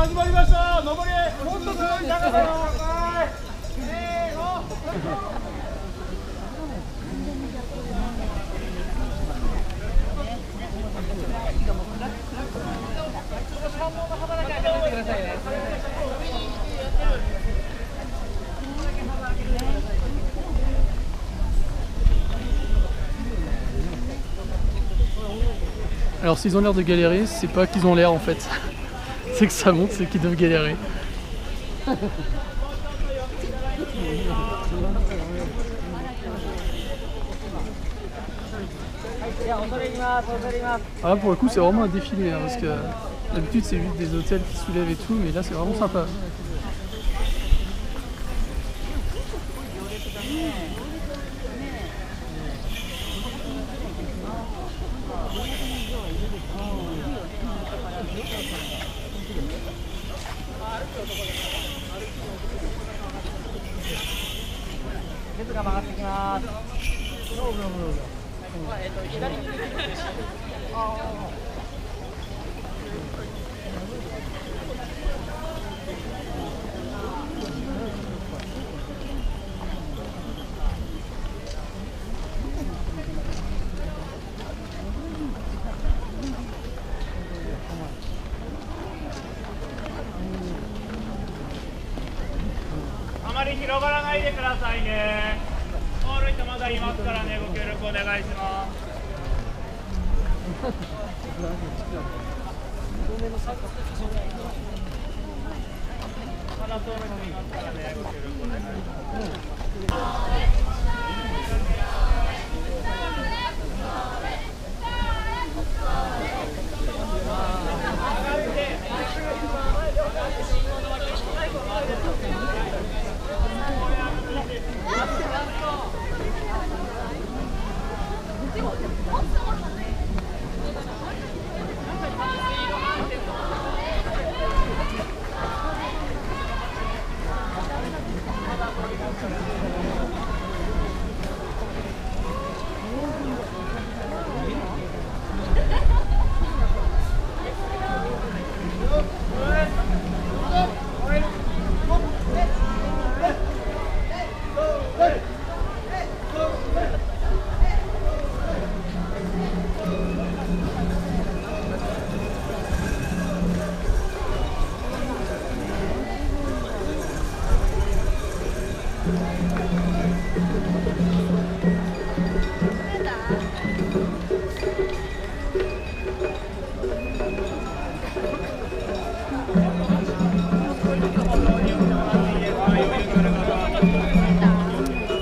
始まりました。上り、もっとすごい高さを高い。Alors s'ils ont l'air de galérer, c'est pas qu'ils ont l'air en fait. C'est que ça monte, c'est qu'ils doivent galérer. Ah pour le coup c'est vraiment un défilé hein, parce que d'habitude c'est juste des hôtels qui soulèvent et tout, mais là c'est vraiment sympa.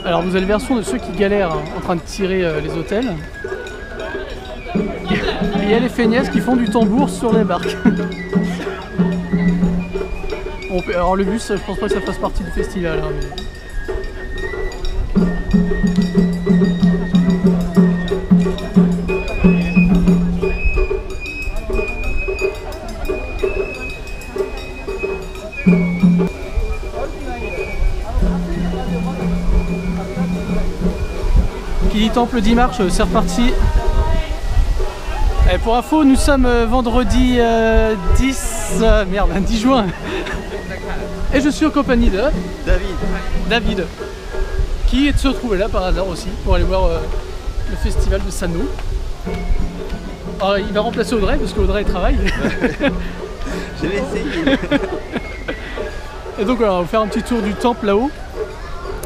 Alors vous avez la version de ceux qui galèrent hein, en train de tirer les hôtels. Et il y a les feignasses qui font du tambour sur les barques. Alors le bus, je pense pas que ça fasse partie du festival. Hein, mais... Qui dit temple dit marche, c'est reparti. Et pour info, nous sommes vendredi 10 juin. Et je suis en compagnie de David, qui se retrouvait là par hasard aussi pour aller voir le festival de Sanno. Alors, il va remplacer Audrey parce qu'Audrey travaille. Je l'ai essayé. Et donc alors, on va faire un petit tour du temple là-haut.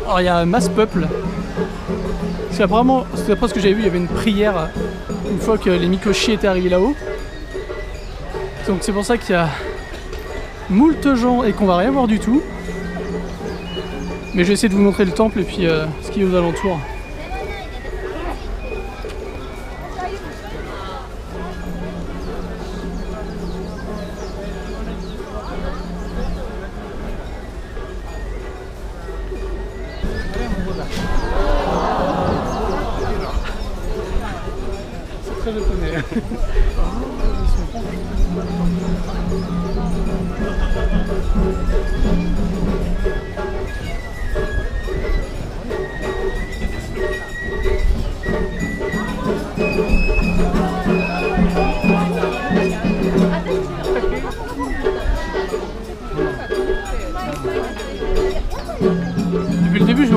Alors il y a un masse peuple. Parce qu'apparemment, d'après ce que j'avais vu, il y avait une prière une fois que les Mikoshi étaient arrivés là-haut. Donc c'est pour ça qu'il y a moult gens et qu'on va rien voir du tout. Mais je vais essayer de vous montrer le temple et puis ce qui est aux alentours. C'est très japonais.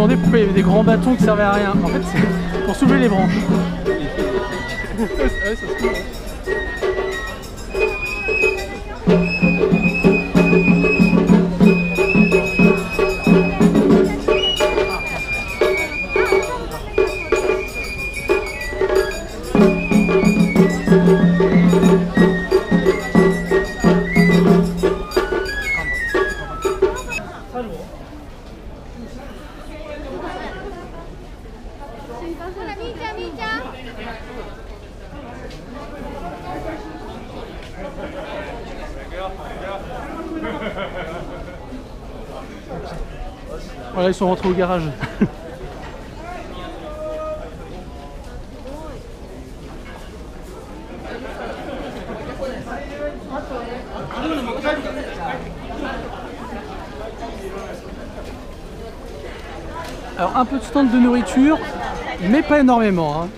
demandais pourquoi il y avait des grands bâtons qui servaient à rien. En fait, c'est pour soulever les branches. Ouais, ça se trouve, ouais. Voilà, ils sont rentrés au garage. Alors un peu de stand de nourriture, mais pas énormément, hein.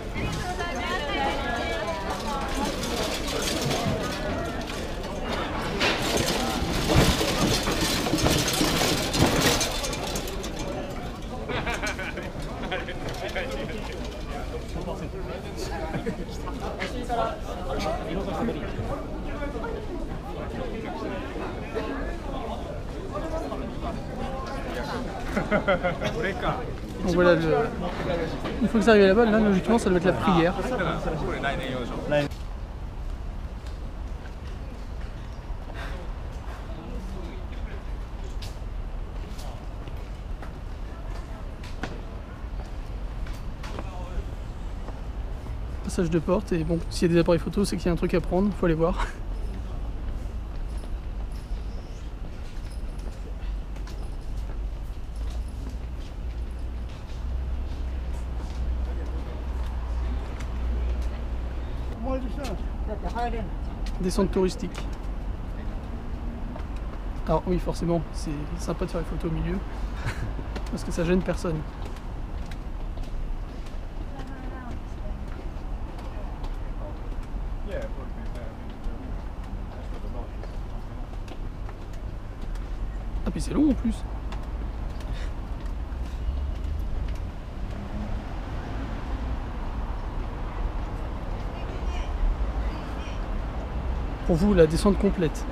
Donc voilà, une fois que ça arrive là-bas, là logiquement ça doit être la prière. Passage de porte, et bon, s'il y a des appareils photo, c'est qu'il y a un truc à prendre, faut aller voir. Descente touristique. Alors oui, forcément, c'est sympa de faire les photos au milieu, parce que ça gêne personne. Ah puis c'est long en plus. Pour vous, la descente complète.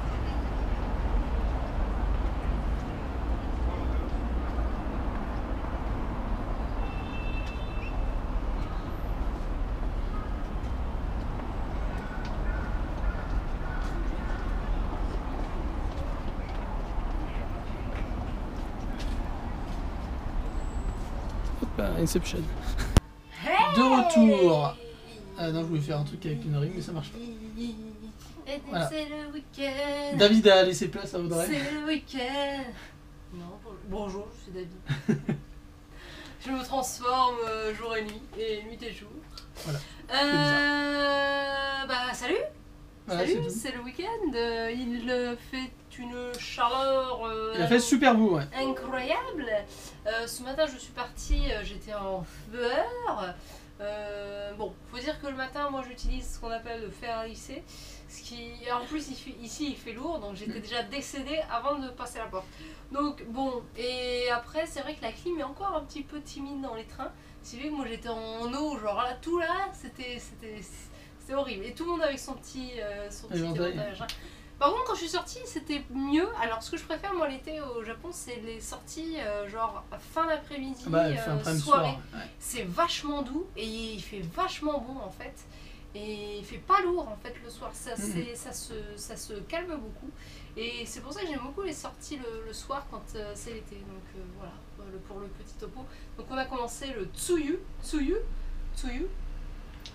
Hop là, Inception. De retour. Ah non, je voulais faire un truc avec une rime, mais ça marche pas. Voilà. C'est le week-end. David a laissé place à Audrey. C'est le week-end. Non, bonjour, je suis David. Je me transforme jour et nuit et jour. Voilà. Bah salut. Voilà, Salut, c'est le week-end. Il fait une chaleur Il a fait super beau, ouais. incroyable. Ce matin, je suis partie, j'étais en fleur. Bon, faut dire que le matin, moi j'utilise ce qu'on appelle le fer à lisser. Ce qui, en plus, ici il fait lourd, donc j'étais déjà décédée avant de passer la porte. Donc bon, et après, c'est vrai que la clim est encore un petit peu timide dans les trains. Si vous voulez, moi j'étais en eau, genre là, tout là, c'était horrible. Et tout le monde avec son petit avantage. Par contre, quand je suis sortie, c'était mieux. Alors, ce que je préfère, moi, l'été au Japon, c'est les sorties genre fin d'après-midi, soirée. Ouais. C'est vachement doux et il fait vachement bon en fait. Et il fait pas lourd en fait le soir. Ça se calme beaucoup. Et c'est pour ça que j'aime beaucoup les sorties le soir quand c'est l'été. Donc voilà, pour le petit topo. Donc on a commencé le Tsuyu.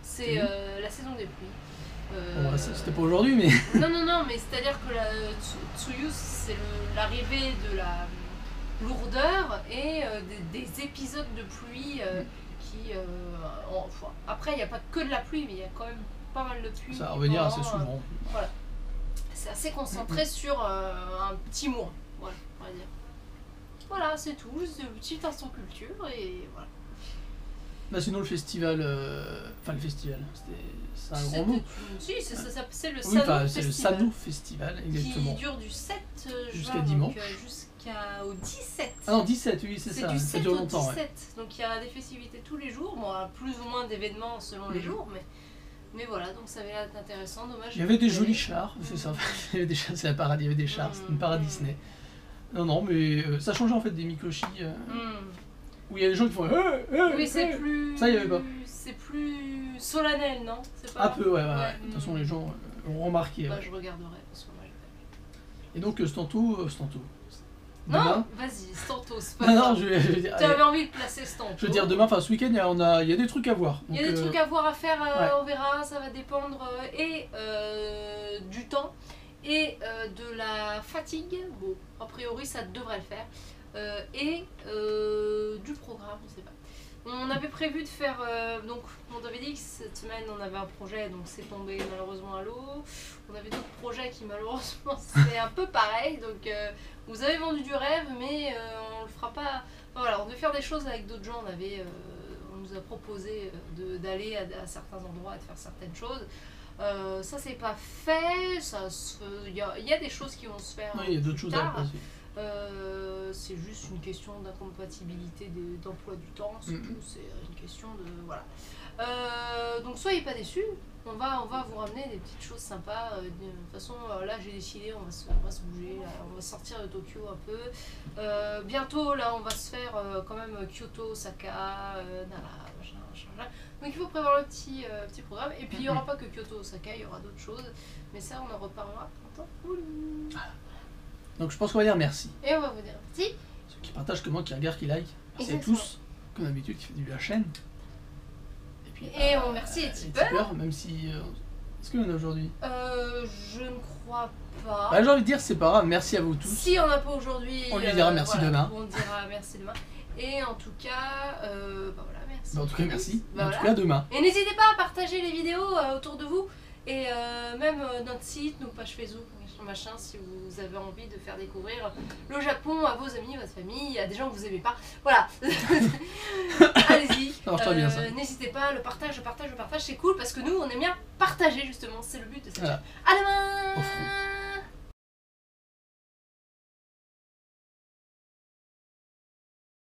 C'est la saison des pluies. Bon, bah, c'était pas aujourd'hui, mais. Non, mais c'est-à-dire que la Tsuyu, c'est l'arrivée de la lourdeur et des épisodes de pluie qui. Après, il n'y a pas que de la pluie, mais il y a quand même pas mal de pluie. Ça va revenir assez souvent. Voilà. C'est assez concentré sur un petit mois. Voilà, on va dire. Voilà, c'est tout. C'est une petite instant culture et voilà. Bah sinon le festival, enfin le festival, c'est un grand mot. Si, c'est le oui, Sano c'est le Sano Festival, exactement. Qui dure du 7 juin jusqu'à dimanche. Jusqu'à jusqu'au 17. Ah non, 17, oui, c'est ça. Du Ça 7 dure au longtemps, 17. ouais. Donc il y a des festivités tous les jours, bon, plus ou moins d'événements selon les Mhm. jours, mais voilà, donc ça avait l'air d'être intéressant. Dommage. Il y avait des que- jolis chars, c'est ça. Il y avait des chars, c'est la parade, il y avait des chars, c'était une parade Mhm. Disney. Non, mais ça changeait en fait des Mikoshi Hmm. où il y a des gens qui font Oui, c'est plus. Ça, il y avait pas. C'est plus solennel, non? C'est pas. Un peu, ouais. De Ouais. toute façon, les gens ont remarqué. Bah, Ouais. je regarderai parce que moi j'ai pas vu. Et donc, Stanto. Non, Demain. vas-y, Stanto, c'est pas Non, grave. non, je vais dire. Tu avais envie de placer Stanto. Je veux dire, demain, enfin ce week-end, il y a des trucs à voir. Il y a des Donc, trucs à voir, à faire, ouais. on verra, ça va dépendre du temps et de la fatigue. Bon, a priori ça devrait le faire. Et du programme, on sait pas. On avait prévu de faire, donc on avait dit que cette semaine on avait un projet, donc c'est tombé malheureusement à l'eau. On avait d'autres projets qui malheureusement c'est un peu pareil, donc vous avez vendu du rêve, mais on le fera pas. Enfin, voilà, on devait faire des choses avec d'autres gens, on nous a proposé d'aller à certains endroits et de faire certaines choses. Ça c'est pas fait, il y a des choses qui vont se faire. ouais, il y a d'autres plus choses à tard. passer. C'est juste une question d'incompatibilité d'emploi du temps, c'est tout, c'est une question de. Voilà. Donc soyez pas déçus, on va vous ramener des petites choses sympas. De toute façon, là j'ai décidé, on va se bouger, là, on va sortir de Tokyo un peu. Bientôt, là on va se faire quand même Kyoto, Osaka, Nara, machin. Donc il faut prévoir le petit programme. Et puis il n'y aura pas que Kyoto, Osaka, il y aura d'autres choses. Mais ça, on en reparlera en temps voulu. Donc je pense qu'on va dire merci. Et on va vous dire merci. Ceux qui partagent, comment, qui regardent, qui like. Merci à Exactement. tous, comme d'habitude, qui font la chaîne. Et puis, Et on remercie les tipeurs. même si. Est-ce qu'il y en a aujourd'hui? Je ne crois pas. Bah, j'ai envie de dire, c'est pas grave, merci à vous tous. Si on n'a pas aujourd'hui, On lui dira merci demain. On dira merci demain. Et en tout cas, bah voilà, merci. Bah, en tout cas, merci. Bah, En voilà. tout cas, demain. Et n'hésitez pas à partager les vidéos autour de vous. Et même notre site, nos pages Facebook, machin, si vous avez envie de faire découvrir le Japon à vos amis, votre famille, à des gens que vous aimez pas. Voilà. Allez-y. Ça marche très bien, ça. N'hésitez pas, le partage, c'est cool parce que nous, on aime bien partager justement. C'est le but de cette Voilà. chaîne. À demain. Au front.